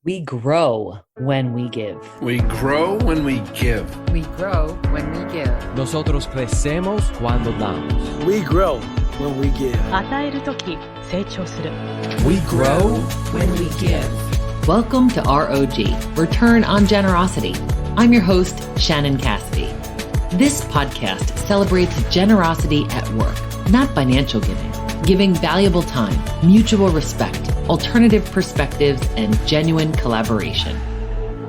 We grow when we give. We grow when we give. We grow when we give. Nosotros crecemos cuando damos. We grow when we give. 与えるとき、成長する。 We grow when we give. Welcome to ROG, Return on Generosity. I'm your host, Shannon Cassidy. This podcast celebrates generosity at work, not financial giving valuable time, mutual respect, alternative perspectives, and genuine collaboration.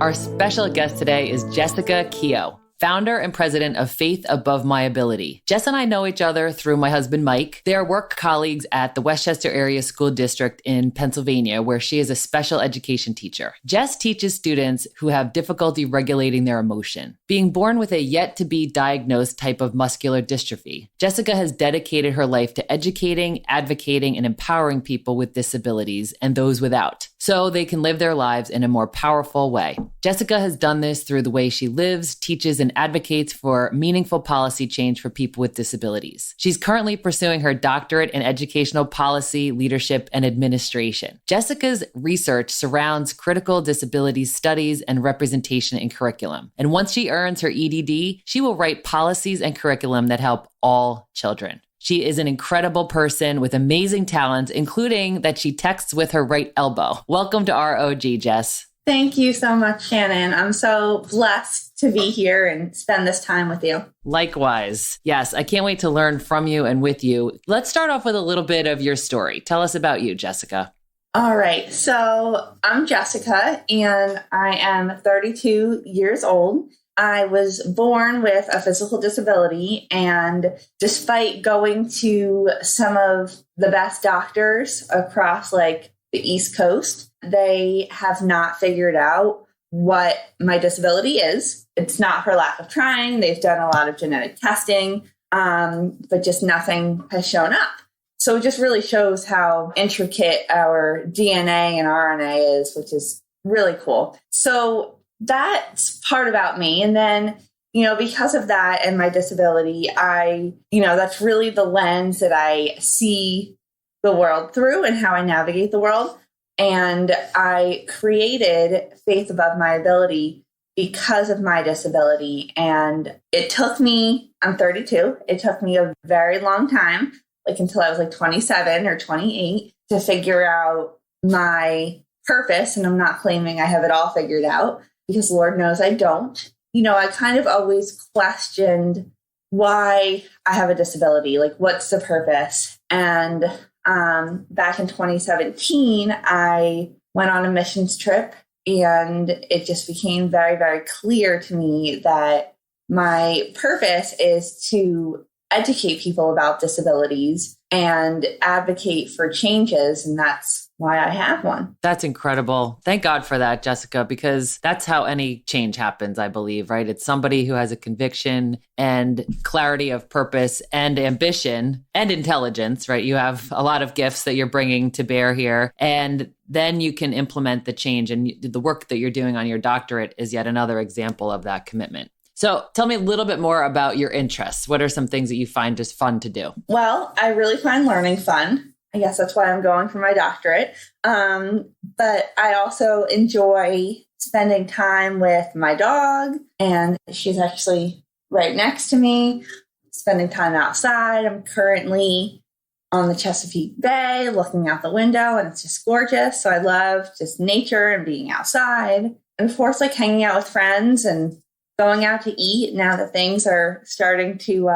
Our special guest today is Jessica Keogh, founder and president of Faith Above My Ability. Jess and I know each other through my husband, Mike. They are work colleagues at the Westchester Area School District in Pennsylvania, where she is a special education teacher. Jess teaches students who have difficulty regulating their emotion. Being born with a yet-to-be diagnosed type of muscular dystrophy, Jessica has dedicated her life to educating, advocating, and empowering people with disabilities and those without, so they can live their lives in a more powerful way. Jessica has done this through the way she lives, teaches, and advocates for meaningful policy change for people with disabilities. She's currently pursuing her doctorate in educational policy, leadership, and administration. Jessica's research surrounds critical disabilities studies and representation in curriculum. And once she earns her EDD, she will write policies and curriculum that help all children. She is an incredible person with amazing talents, including that she texts with her right elbow. Welcome to ROG, Jess. Thank you so much, Shannon. I'm so blessed to be here and spend this time with you. Likewise. Yes, I can't wait to learn from you and with you. Let's start off with a little bit of your story. Tell us about you, Jessica. All right. So I'm Jessica, and I am 32 years old. I was born with a physical disability, and despite going to some of the best doctors across the East Coast, they have not figured out what my disability is. It's not for lack of trying. They've done a lot of genetic testing, but just nothing has shown up. So it just really shows how intricate our DNA and RNA is, which is really cool. So that's part about me. And then, because of that and my disability, that's really the lens that I see the world through and how I navigate the world. And I created Faith Above My Ability because of my disability. And it took me, I'm 32, it took me a very long time, until I was 27 or 28, to figure out my purpose. And I'm not claiming I have it all figured out, because Lord knows I don't. I kind of always questioned why I have a disability, what's the purpose? And back in 2017, I went on a missions trip, and it just became very, very clear to me that my purpose is to educate people about disabilities and advocate for changes. And that's why I have one. That's incredible. Thank God for that, Jessica, because that's how any change happens, I believe, right? It's somebody who has a conviction and clarity of purpose and ambition and intelligence, right? You have a lot of gifts that you're bringing to bear here, and then you can implement the change. And the work that you're doing on your doctorate is yet another example of that commitment. So tell me a little bit more about your interests. What are some things that you find just fun to do? Well, I really find learning fun. I guess that's why I'm going for my doctorate. But I also enjoy spending time with my dog, and she's actually right next to me, spending time outside. I'm currently on the Chesapeake Bay looking out the window, and it's just gorgeous. So I love just nature and being outside. And of course, hanging out with friends and going out to eat now that things are starting to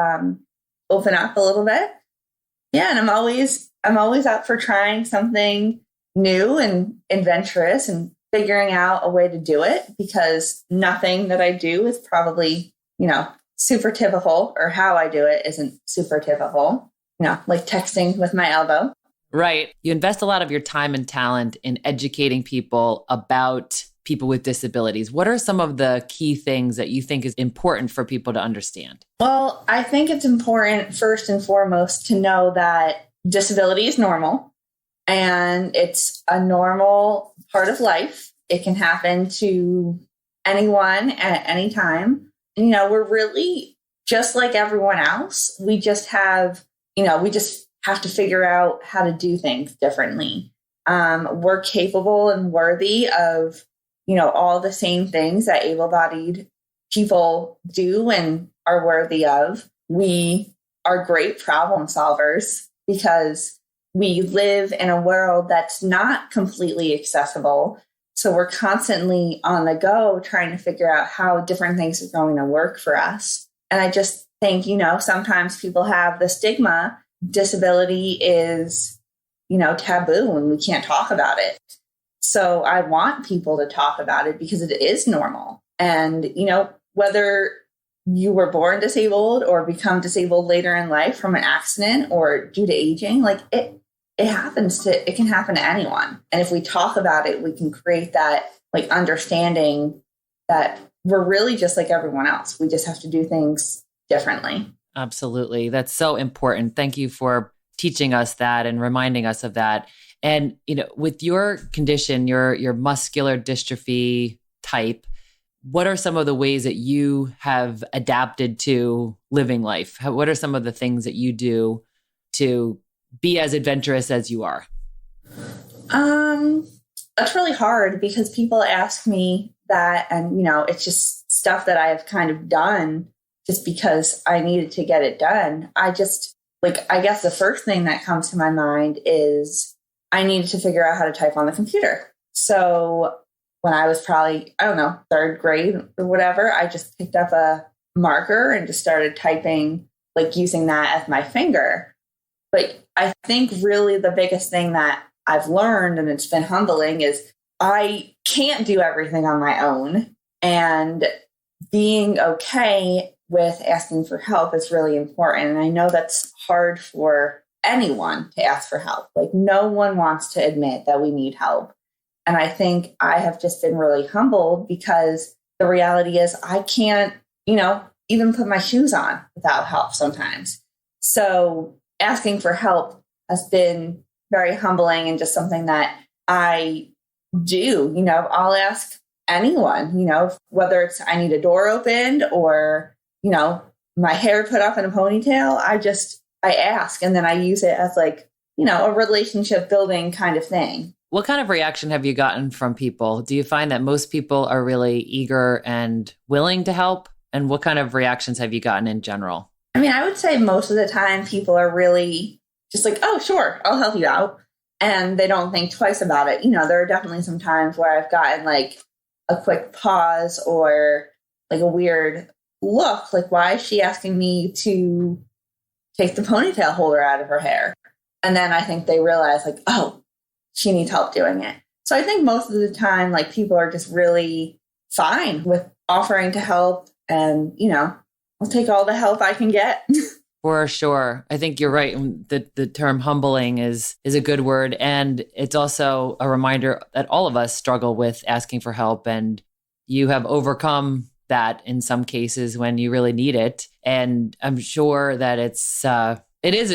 open up a little bit. Yeah, and I'm always up for trying something new and adventurous and figuring out a way to do it, because nothing that I do is probably, super typical, or how I do it isn't super typical, like texting with my elbow. Right. You invest a lot of your time and talent in educating people about people with disabilities. What are some of the key things that you think is important for people to understand? Well, I think it's important, first and foremost, to know that disability is normal, and it's a normal part of life. It can happen to anyone at any time. We're really just like everyone else. We just have to figure out how to do things differently. We're capable and worthy of, all the same things that able-bodied people do and are worthy of. We are great problem solvers because we live in a world that's not completely accessible. So we're constantly on the go trying to figure out how different things are going to work for us. And I just think, sometimes people have the stigma disability is, taboo and we can't talk about it. So I want people to talk about it because it is normal. And, whether you were born disabled or become disabled later in life from an accident or due to aging, it can happen to anyone. And if we talk about it, we can create that understanding that we're really just like everyone else. We just have to do things differently. Absolutely. That's so important. Thank you for teaching us that and reminding us of that. And, with your condition, your muscular dystrophy type, what are some of the ways that you have adapted to living life? What are some of the things that you do to be as adventurous as you are? That's really hard because people ask me that, and, it's just stuff that I have kind of done just because I needed to get it done. I guess the first thing that comes to my mind is I needed to figure out how to type on the computer. So when I was probably, third grade or whatever, I just picked up a marker and just started typing, using that as my finger. But I think really the biggest thing that I've learned, and it's been humbling, is I can't do everything on my own. And being okay with asking for help is really important. And I know that's hard for anyone to ask for help. No one wants to admit that we need help. And I think I have just been really humbled because the reality is I can't, even put my shoes on without help sometimes. So asking for help has been very humbling and just something that I do. I'll ask anyone, whether it's I need a door opened or, my hair put up in a ponytail. I ask, and then I use it as a relationship building kind of thing. What kind of reaction have you gotten from people? Do you find that most people are really eager and willing to help? And what kind of reactions have you gotten in general? I would say most of the time people are really just oh, sure, I'll help you out. And they don't think twice about it. There are definitely some times where I've gotten a quick pause or a weird look, why is she asking me to take the ponytail holder out of her hair? And then I think they realize oh, she needs help doing it. So I think most of the time, people are just really fine with offering to help. And, I'll take all the help I can get. For sure. I think you're right. The term humbling is a good word. And it's also a reminder that all of us struggle with asking for help. And you have overcome that in some cases when you really need it. And I'm sure that it is,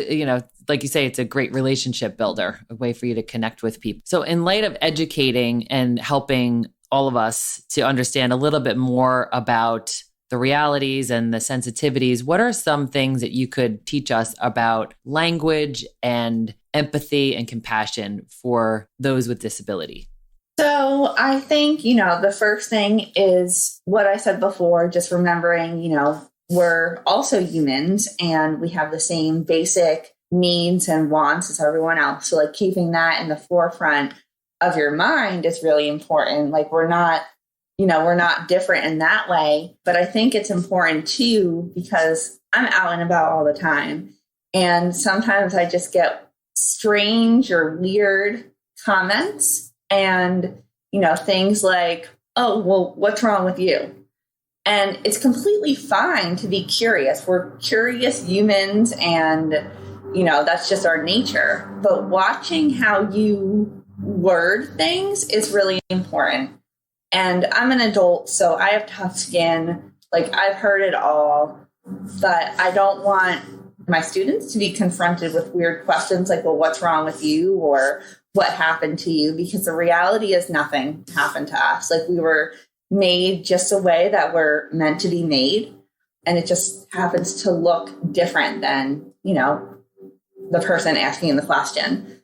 like you say, it's a great relationship builder, a way for you to connect with people. So in light of educating and helping all of us to understand a little bit more about the realities and the sensitivities, what are some things that you could teach us about language and empathy and compassion for those with disability? So I think, the first thing is what I said before, just remembering, we're also humans and we have the same basic needs and wants as everyone else. So keeping that in the forefront of your mind is really important. We're not different in that way. But I think it's important too, because I'm out and about all the time. And sometimes I just get strange or weird comments and, things oh, well, what's wrong with you? And it's completely fine to be curious. We're curious humans and, that's just our nature. But watching how you word things is really important. And I'm an adult, so I have tough skin. I've heard it all, but I don't want my students to be confronted with weird questions well, what's wrong with you? Or what happened to you? Because the reality is nothing happened to us. We were made just the way that we're meant to be made. And it just happens to look different than, the person asking the question.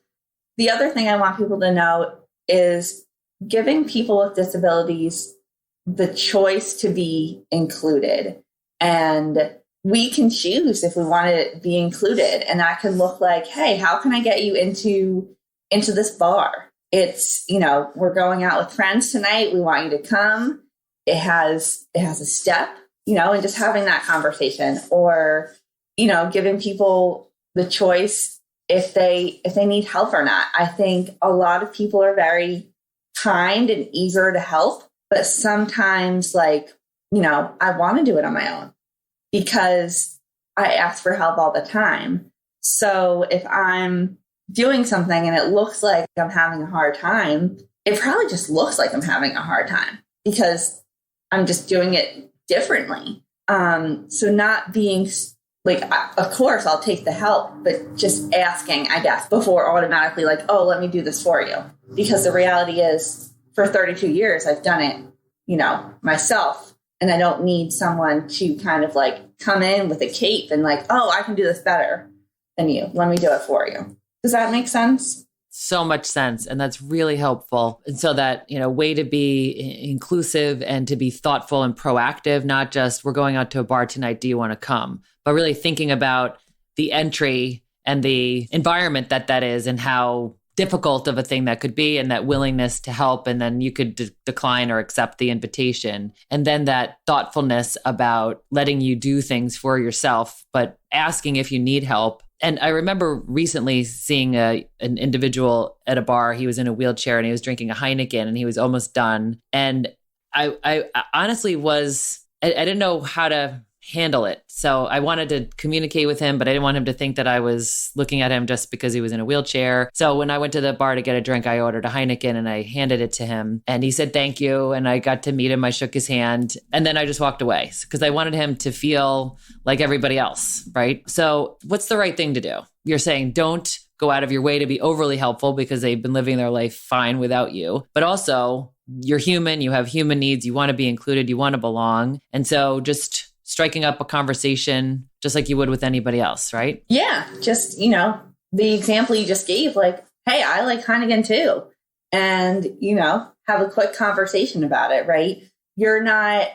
the other thing I want people to know is giving people with disabilities the choice to be included. And we can choose if we want to be included. And that can look like, hey, how can I get you into this bar? It's, we're going out with friends tonight. We want you to come. It has a step, and just having that conversation, or, giving people the choice if they need help or not. I think a lot of people are very kind and eager to help, but sometimes I want to do it on my own because I ask for help all the time. So if I'm doing something and it looks like I'm having a hard time, it probably just looks like I'm having a hard time because I'm just doing it differently. So not being of course I'll take the help, but just asking, I guess, before automatically oh, let me do this for you. Because the reality is for 32 years, I've done it, myself. And I don't need someone to kind of come in with a cape and oh, I can do this better than you. Let me do it for you. Does that make sense? So much sense. And that's really helpful. And so that, way to be inclusive and to be thoughtful and proactive, not just we're going out to a bar tonight. Do you want to come? But really thinking about the entry and the environment that is and how difficult of a thing that could be and that willingness to help. And then you could decline or accept the invitation. And then that thoughtfulness about letting you do things for yourself, but asking if you need help. And I remember recently seeing an individual at a bar. He was in a wheelchair and he was drinking a Heineken and he was almost done. And I honestly I didn't know how to handle it. So I wanted to communicate with him, but I didn't want him to think that I was looking at him just because he was in a wheelchair. So when I went to the bar to get a drink, I ordered a Heineken and I handed it to him and he said, thank you. And I got to meet him. I shook his hand and then I just walked away because I wanted him to feel like everybody else. Right. So what's the right thing to do? You're saying don't go out of your way to be overly helpful because they've been living their life fine without you, but also you're human, you have human needs, you want to be included, you want to belong. And so just striking up a conversation just like you would with anybody else, right? Yeah. Just, the example you just gave, hey, I like Heineken too. And, have a quick conversation about it, right? You're not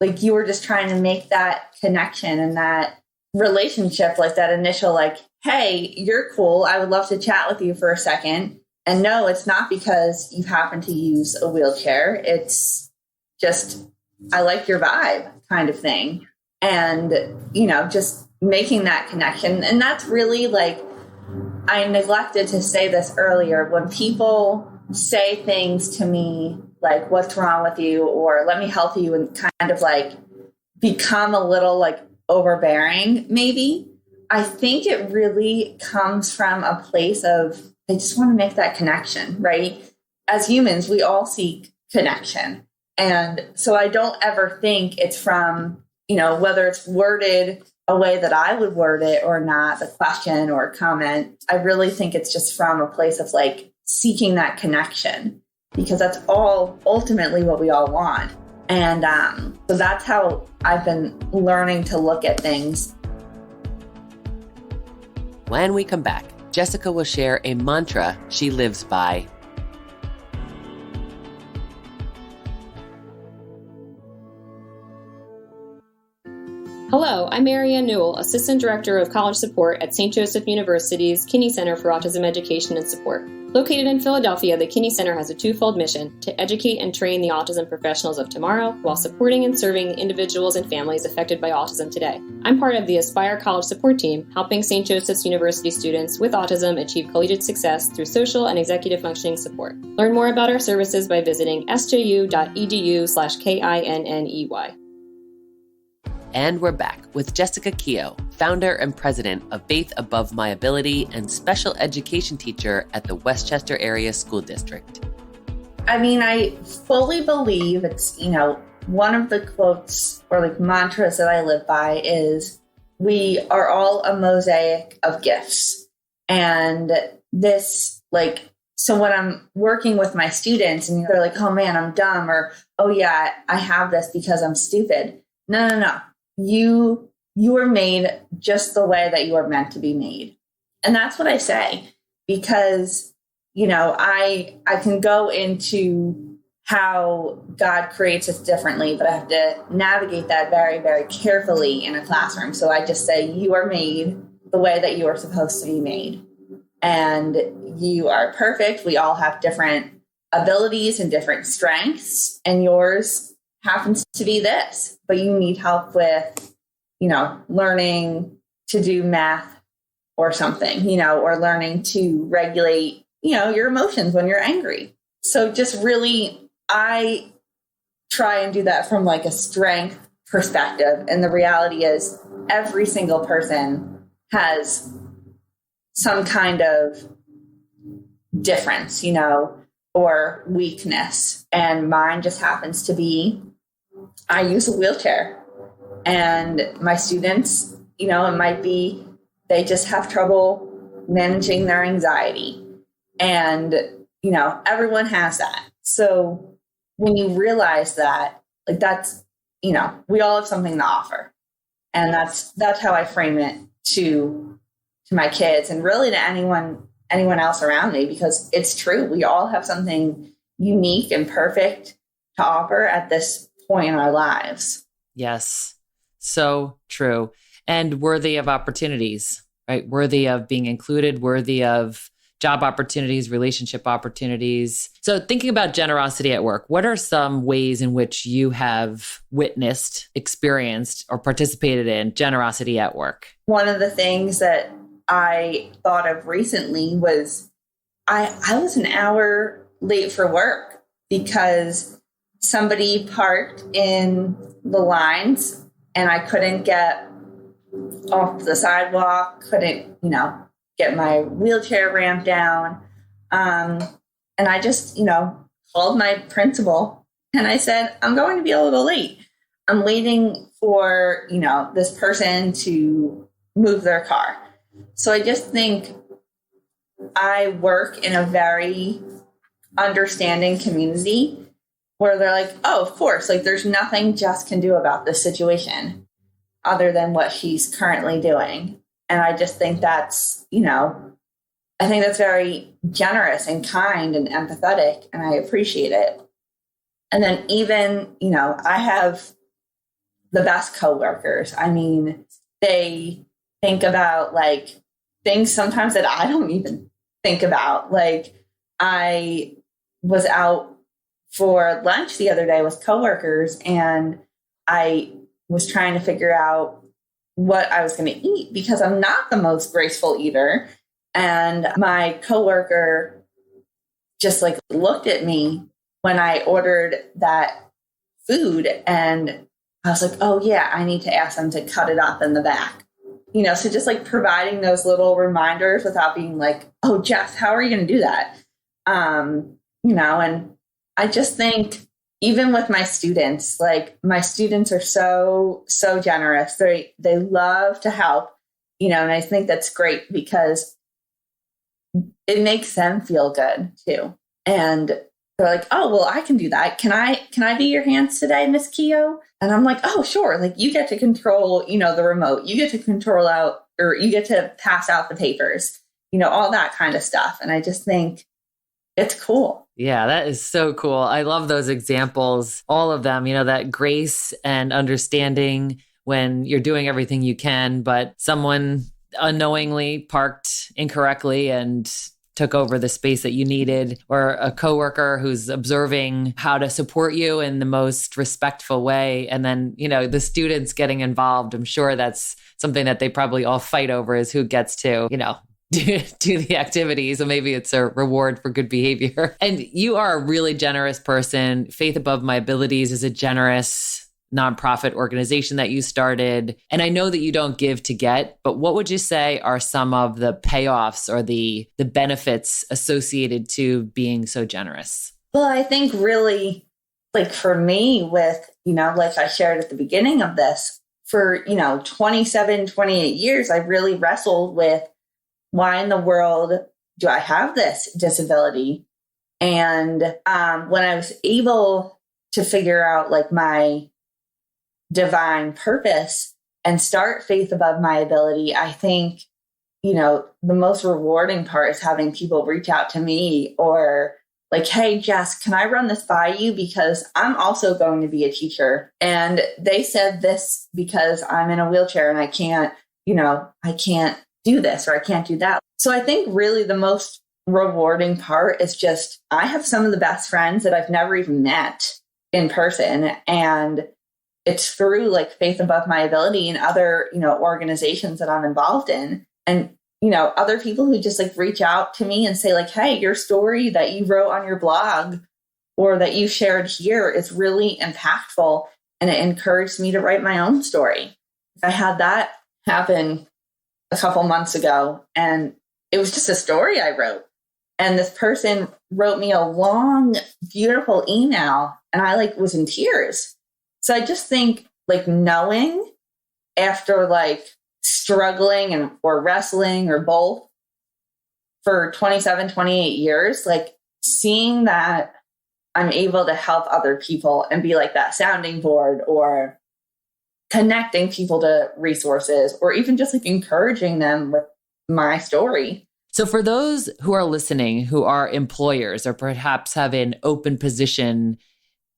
you were just trying to make that connection and that relationship, that initial, hey, you're cool. I would love to chat with you for a second. And no, it's not because you happen to use a wheelchair. It's just, I like your vibe kind of thing. And, just making that connection. And that's really I neglected to say this earlier. When people say things to me what's wrong with you? Or let me help you, and kind of become a little overbearing, maybe. I think it really comes from a place of, I just want to make that connection, right? As humans, we all seek connection. And so I don't ever think it's from, whether it's worded a way that I would word it or not, the question or comment. I really think it's just from a place of seeking that connection, because that's all ultimately what we all want. And so that's how I've been learning to look at things. When we come back, Jessica will share a mantra she lives by. Hello, I'm Marianne Newell, Assistant Director of College Support at St. Joseph University's Kinney Center for Autism Education and Support. Located in Philadelphia, the Kinney Center has a twofold mission: to educate and train the autism professionals of tomorrow while supporting and serving the individuals and families affected by autism today. I'm part of the Aspire College Support Team, helping St. Joseph's University students with autism achieve collegiate success through social and executive functioning support. Learn more about our services by visiting sju.edu/KINNEY. And we're back with Jessica Keogh, founder and president of Faith Above My Ability and special education teacher at the Westchester Area School District. I mean, I fully believe it's, one of the quotes or mantras that I live by is, we are all a mosaic of gifts. And this, so when I'm working with my students and they're like, oh man, I'm dumb, or, oh yeah, I have this because I'm stupid. No. You were made just the way that you are meant to be made. And that's what I say, because I can go into how God creates us differently, but I have to navigate that very, very carefully in a classroom. So I just say, you are made the way that you are supposed to be made. And you are perfect. We all have different abilities and different strengths, and yours happens to be this, but you need help with, learning to do math or something, or learning to regulate, your emotions when you're angry. So just really, I try and do that from like a strength perspective. And the reality is every single person has some kind of difference, or weakness. And mine just happens to be, I use a wheelchair, and my students, it might be, they just have trouble managing their anxiety. And, everyone has that. So when you realize that, like that's, we all have something to offer. And that's how I frame it to my kids and really to anyone else around me, because it's true. We all have something unique and perfect to offer at this point in our lives. Yes, so true. And worthy of opportunities, right? Worthy of being included, worthy of job opportunities, relationship opportunities. So thinking about generosity at work, what are some ways in which you have witnessed, experienced, or participated in generosity at work? One of the things that I thought of recently was I was an hour late for work because somebody parked in the lines and I couldn't get off the sidewalk, couldn't, get my wheelchair ramp down. And I just, called my principal and I said, I'm going to be a little late. I'm waiting for, this person to move their car. So I just think I work in a very understanding community where they're like, oh, of course, like there's nothing Jess can do about this situation other than what she's currently doing. And I just think that's, I think that's very generous and kind and empathetic, and I appreciate it. And then even, I have the best coworkers. I mean, they think about like things sometimes that I don't even think about. Like I was out for lunch the other day with coworkers and I was trying to figure out what I was going to eat because I'm not the most graceful eater. And my coworker just like looked at me when I ordered that food and I was like, oh yeah, I need to ask them to cut it up in the back. So just like providing those little reminders without being like, oh, Jeff, how are you going to do that? And I just think even with my students, like my students are so generous. They love to help, and I think that's great because it makes them feel good too. And they're like, oh, well, I can do that. Can I be your hands today, Miss Keogh? And I'm like, oh, sure. Like you get to control, the remote, you get to control out, or you get to pass out the papers, all that kind of stuff. And I just think it's cool. Yeah, that is so cool. I love those examples, all of them, that grace and understanding when you're doing everything you can, but someone unknowingly parked incorrectly and took over the space that you needed, or a coworker who's observing how to support you in the most respectful way. And then, the students getting involved. I'm sure that's something that they probably all fight over is who gets to, do the activities. So maybe it's a reward for good behavior. And you are a really generous person. Faith Above My Abilities is a generous nonprofit organization that you started. And I know that you don't give to get, but what would you say are some of the payoffs or the benefits associated to being so generous? Well, I think really, like for me with, like I shared at the beginning of this, for, 27, 28 years, I really wrestled with why in the world do I have this disability? And when I was able to figure out like my divine purpose and start Faith Above My Ability, I think the most rewarding part is having people reach out to me or like, hey, Jess, can I run this by you? Because I'm also going to be a teacher. And they said this because I'm in a wheelchair and I can't do this or I can't do that. So I think really the most rewarding part is just, I have some of the best friends that I've never even met in person. And it's through like Faith Above My Ability and other, organizations that I'm involved in. And other people who just like reach out to me and say like, hey, your story that you wrote on your blog or that you shared here is really impactful. And it encouraged me to write my own story. I had that happen a couple months ago and it was just a story I wrote. And this person wrote me a long, beautiful email and I like was in tears. So I just think like knowing after like struggling or wrestling or both for 27, 28 years, like seeing that I'm able to help other people and be like that sounding board or connecting people to resources or even just like encouraging them with my story. So for those who are listening, who are employers or perhaps have an open position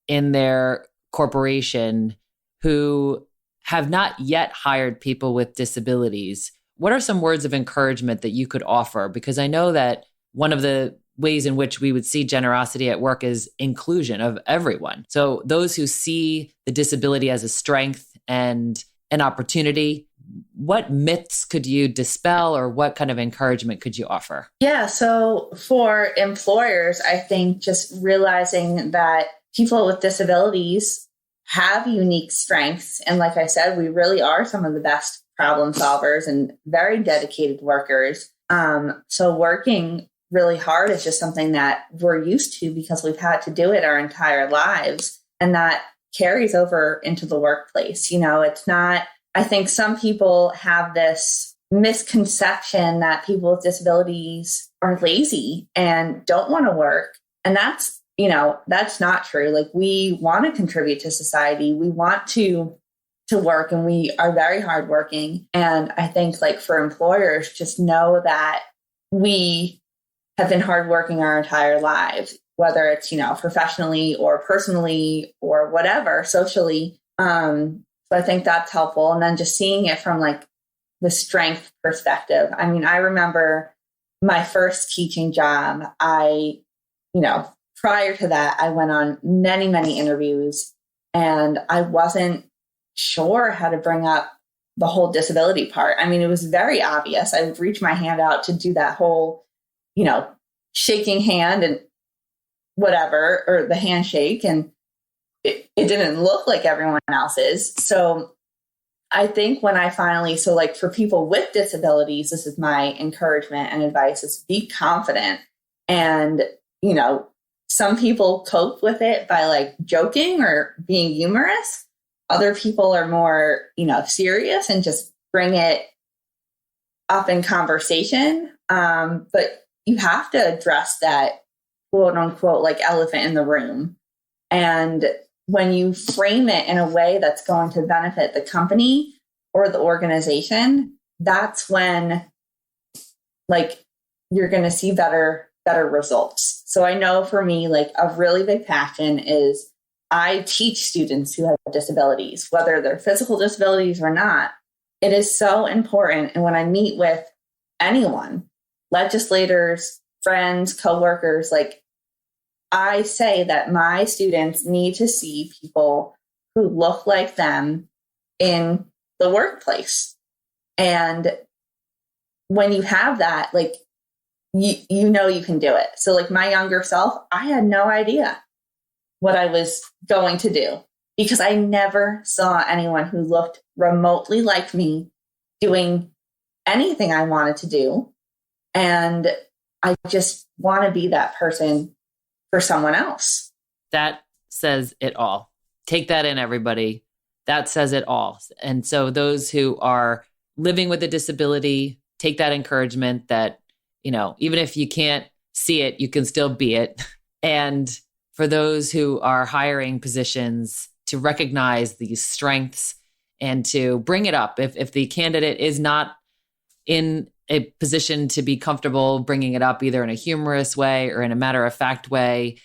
in their corporation who have not yet hired people with disabilities, what are some words of encouragement that you could offer? Because I know that one of the ways in which we would see generosity at work is inclusion of everyone. So those who see the disability as a strength and an opportunity, what myths could you dispel or what kind of encouragement could you offer? Yeah, so for employers, I think just realizing that people with disabilities have unique strengths. And like I said, we really are some of the best problem solvers and very dedicated workers. So working really hard is just something that we're used to because we've had to do it our entire lives. And that carries over into the workplace. It's not, I think some people have this misconception that people with disabilities are lazy and don't want to work. And that's not true. Like we want to contribute to society. We want to work and we are very hardworking. And I think like for employers, just know that we have been hardworking our entire lives, whether it's, professionally or personally or whatever, socially. So I think that's helpful. And then just seeing it from like the strength perspective. I mean, I remember my first teaching job, prior to that, I went on many, many interviews and I wasn't sure how to bring up the whole disability part. I mean, it was very obvious. I would reach my hand out to do that whole, shaking hand and whatever, or the handshake. And it didn't look like everyone else's. So I think when I finally, so like for people with disabilities, this is my encouragement and advice is be confident. And, some people cope with it by like joking or being humorous. Other people are more, serious and just bring it up in conversation. But you have to address that quote unquote, like elephant in the room. And when you frame it in a way that's going to benefit the company or the organization, that's when like you're going to see better results. So I know for me, like a really big passion is I teach students who have disabilities, whether they're physical disabilities or not. It is so important. And when I meet with anyone, legislators, friends, coworkers, like I say that my students need to see people who look like them in the workplace. And when you have that, like, you know you can do it. So like my younger self, I had no idea what I was going to do because I never saw anyone who looked remotely like me doing anything I wanted to do. And I just want to be that person for someone else. That says it all. Take that in, everybody. That says it all. And so those who are living with a disability, take that encouragement that, even if you can't see it, you can still be it. And for those who are hiring positions, to recognize these strengths and to bring it up. If the candidate is not in a position to be comfortable bringing it up either in a humorous way or in a matter-of-fact way,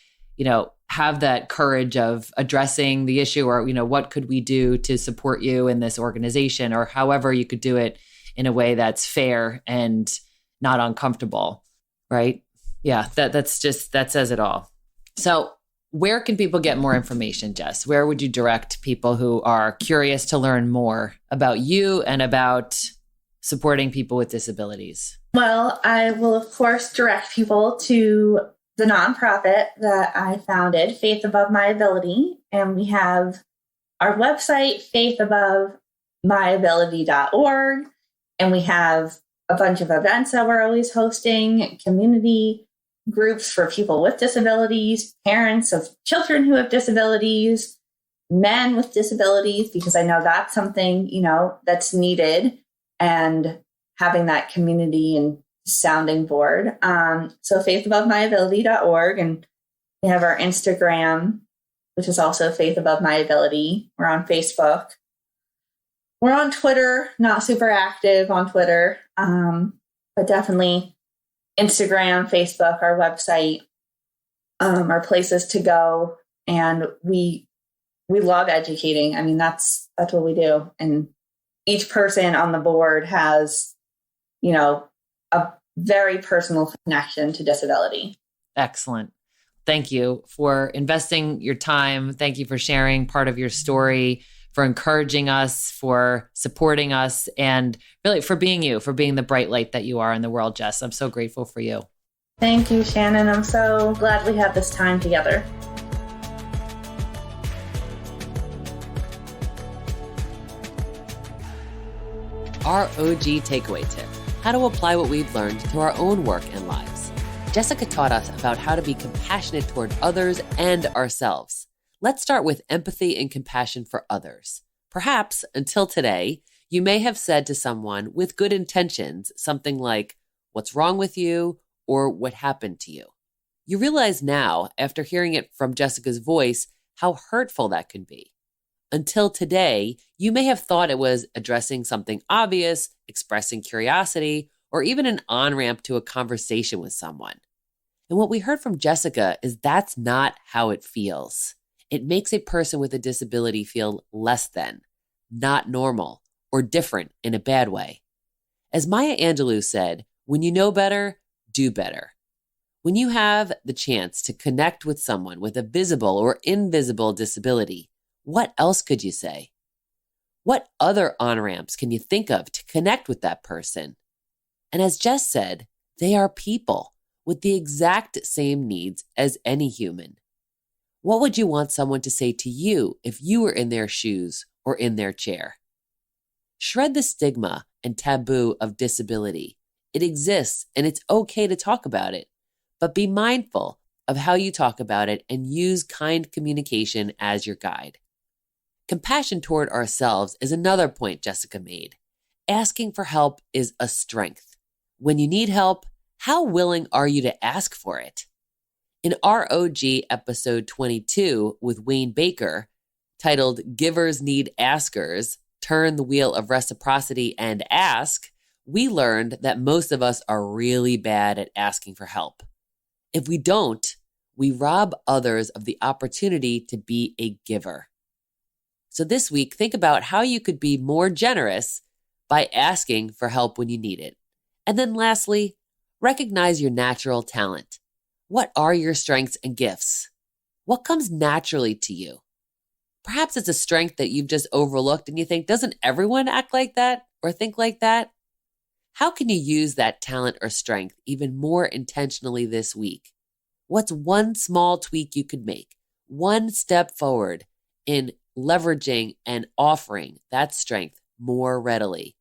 have that courage of addressing the issue or, what could we do to support you in this organization, or however you could do it in a way that's fair and not uncomfortable, right? Yeah, that says it all. So where can people get more information, Jess? Where would you direct people who are curious to learn more about you and about supporting people with disabilities? Well, I will, of course, direct people to the nonprofit that I founded, Faith Above My Ability. And we have our website, faithabovemyability.org. And we have a bunch of events that we're always hosting, community groups for people with disabilities, parents of children who have disabilities, men with disabilities, because I know that's something, that's needed, and having that community and sounding board. So faithabovemyability.org, and we have our Instagram, which is also Faith Above My Ability. We're on Facebook. We're on Twitter, not super active on Twitter, but definitely Instagram, Facebook, our website, are places to go. And we love educating. I mean, that's what we do. And each person on the board has, a very personal connection to disability. Excellent. Thank you for investing your time. Thank you for sharing part of your story, for encouraging us, for supporting us, and really for being you, for being the bright light that you are in the world, Jess. I'm so grateful for you. Thank you, Shannon. I'm so glad we had this time together. ROG takeaway tip: how to apply what we've learned to our own work and lives. Jessica taught us about how to be compassionate toward others and ourselves. Let's start with empathy and compassion for others. Perhaps, until today, you may have said to someone with good intentions something like, "What's wrong with you?" or "What happened to you?" You realize now, after hearing it from Jessica's voice, how hurtful that can be. Until today, you may have thought it was addressing something obvious, expressing curiosity, or even an on-ramp to a conversation with someone. And what we heard from Jessica is that's not how it feels. It makes a person with a disability feel less than, not normal, or different in a bad way. As Maya Angelou said, when you know better, do better. When you have the chance to connect with someone with a visible or invisible disability, what else could you say? What other on-ramps can you think of to connect with that person? And as Jess said, they are people with the exact same needs as any human. What would you want someone to say to you if you were in their shoes or in their chair? Shred the stigma and taboo of disability. It exists and it's okay to talk about it, but be mindful of how you talk about it and use kind communication as your guide. Compassion toward ourselves is another point Jessica made. Asking for help is a strength. When you need help, how willing are you to ask for it? In ROG episode 22 with Wayne Baker, titled Givers Need Askers, Turn the Wheel of Reciprocity and Ask, we learned that most of us are really bad at asking for help. If we don't, we rob others of the opportunity to be a giver. So this week, think about how you could be more generous by asking for help when you need it. And then lastly, recognize your natural talent. What are your strengths and gifts? What comes naturally to you? Perhaps it's a strength that you've just overlooked and you think, doesn't everyone act like that or think like that? How can you use that talent or strength even more intentionally this week? What's one small tweak you could make? One step forward in leveraging and offering that strength more readily.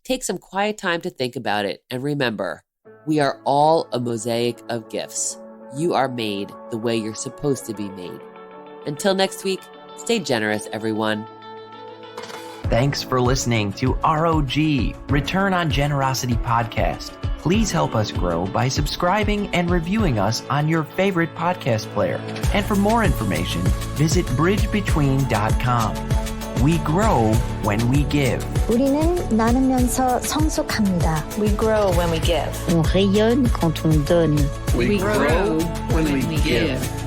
Take some quiet time to think about it, and remember, we are all a mosaic of gifts. You are made the way you're supposed to be made. Until next week, stay generous, everyone. Thanks for listening to ROG, Return on Generosity Podcast. Please help us grow by subscribing and reviewing us on your favorite podcast player. And for more information, visit bridgebetween.com. We grow when we give. 우리는 나누면서 성숙합니다. We grow when we give. On rayonne quand on donne. We grow when we give.